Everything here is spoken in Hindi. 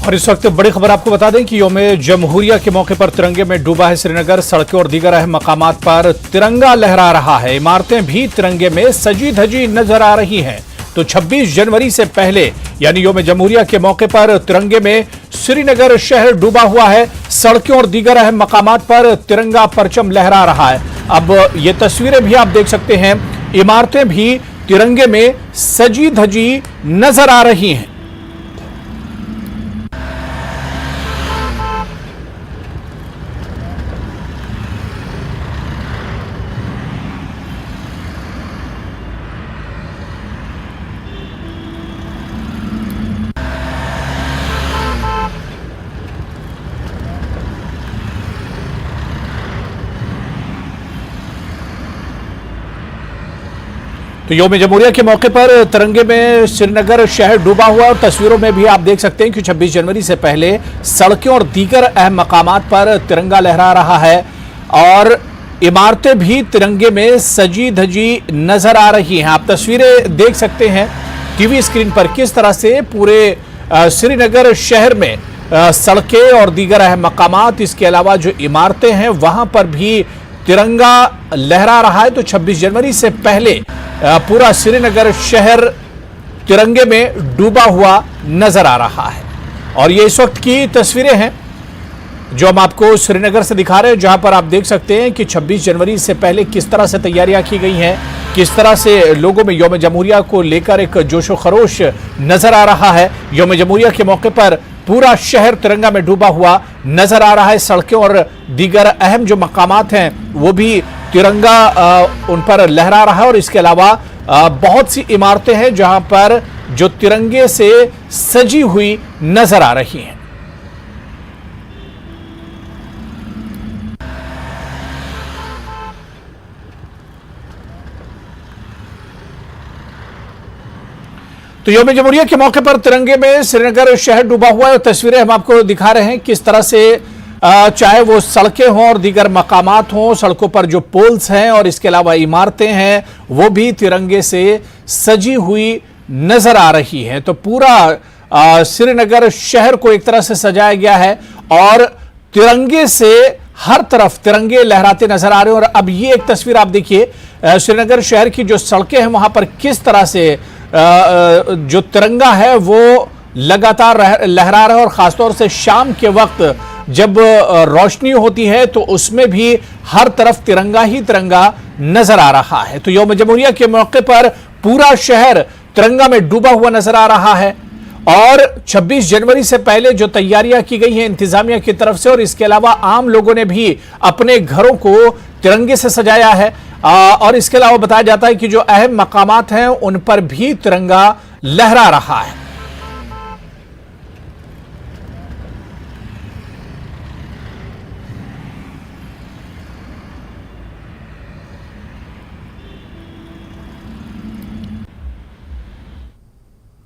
और इस वक्त बड़ी खबर आपको बता दें कि यौम जमहूरिया के मौके पर तिरंगे में डूबा है श्रीनगर। सड़कों और दीगर अहम मकामात पर तिरंगा लहरा रहा है। इमारतें भी तिरंगे में सजी धजी नजर आ रही हैं। तो 26 जनवरी से पहले यानी यौम जमहूरिया के मौके पर तिरंगे में श्रीनगर शहर डूबा हुआ है। सड़कों और दीगर अहम मकामात पर तिरंगा परचम लहरा रहा है। अब ये तस्वीरें भी आप देख सकते हैं, इमारतें भी तिरंगे में सजी धजी नजर आ रही हैं। तो यौम जमहूरिया के मौके पर तिरंगे में श्रीनगर शहर डूबा हुआ और तस्वीरों में भी आप देख सकते हैं कि 26 जनवरी से पहले सड़कों और दीगर अहम मकामात पर तिरंगा लहरा रहा है और इमारतें भी तिरंगे में सजी धजी नजर आ रही हैं। आप तस्वीरें देख सकते हैं टीवी स्क्रीन पर किस तरह से पूरे श्रीनगर शहर में सड़कें और दीगर अहम मकामात, इसके अलावा जो इमारतें हैं वहां पर भी तिरंगा लहरा रहा है। तो 26 जनवरी से पहले पूरा श्रीनगर शहर तिरंगे में डूबा हुआ नजर आ रहा है। और ये इस वक्त की तस्वीरें हैं जो हम आपको श्रीनगर से दिखा रहे हैं, जहां पर आप देख सकते हैं कि 26 जनवरी से पहले किस तरह से तैयारियां की गई हैं, किस तरह से लोगों में यौम जमहूरिया को लेकर एक जोशो खरोश नजर आ रहा है। यौम जमहूरिया के मौके पर पूरा शहर तिरंगा में डूबा हुआ नजर आ रहा है। सड़कें और दीगर अहम जो मकामात हैं वो भी तिरंगा उन पर लहरा रहा है और इसके अलावा बहुत सी इमारतें हैं जहां पर जो तिरंगे से सजी हुई नजर आ रही हैं। तो यौम जमहूरिया के मौके पर तिरंगे में श्रीनगर शहर डूबा हुआ है और तस्वीरें हम आपको दिखा रहे हैं किस तरह से चाहे वो सड़कें हों और दीगर मकामात हों, सड़कों पर जो पोल्स हैं और इसके अलावा इमारतें हैं वो भी तिरंगे से सजी हुई नजर आ रही हैं। तो पूरा श्रीनगर शहर को एक तरह से सजाया गया है और तिरंगे से हर तरफ तिरंगे लहराते नजर आ रहे हैं। और अब ये एक तस्वीर आप देखिए, श्रीनगर शहर की जो सड़कें हैं वहां पर किस तरह से जो तिरंगा है वो लगातार लहरा रहा है और खासतौर से शाम के वक्त जब रोशनी होती है तो उसमें भी हर तरफ तिरंगा ही तिरंगा नजर आ रहा है। तो यौम जमहूरिया के मौके पर पूरा शहर तिरंगा में डूबा हुआ नजर आ रहा है और 26 जनवरी से पहले जो तैयारियां की गई हैं इंतजामिया की तरफ से और इसके अलावा आम लोगों ने भी अपने घरों को तिरंगे से सजाया है। और इसके अलावा बताया जाता है कि जो अहम मकामात हैं उन पर भी तिरंगा लहरा रहा है।